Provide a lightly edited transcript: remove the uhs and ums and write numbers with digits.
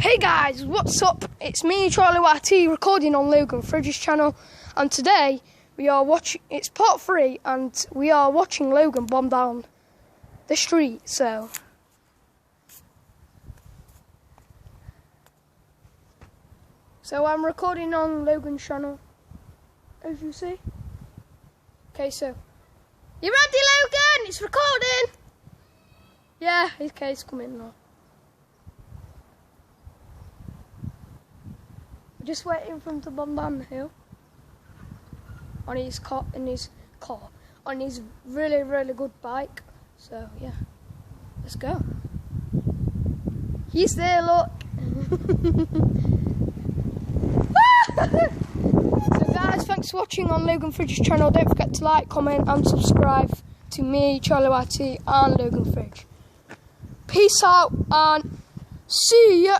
Hey guys, what's up? It's me, Charlie YT, recording on Logan Fridge's channel, and today we are watching. It's part 3, and we are watching Logan bomb down the street. So I'm recording on Logan's channel, as you see. Okay, so you ready, Logan? It's recording. Yeah, okay, it's coming now. Just waiting for him to bomb down the hill on his car, on his really good bike. So yeah, let's go. He's there, look. So guys, thanks for watching on Logan Fridge's channel. Don't forget to like, comment and subscribe to me, Charlie YT and Logan Fridge. Peace out and see ya.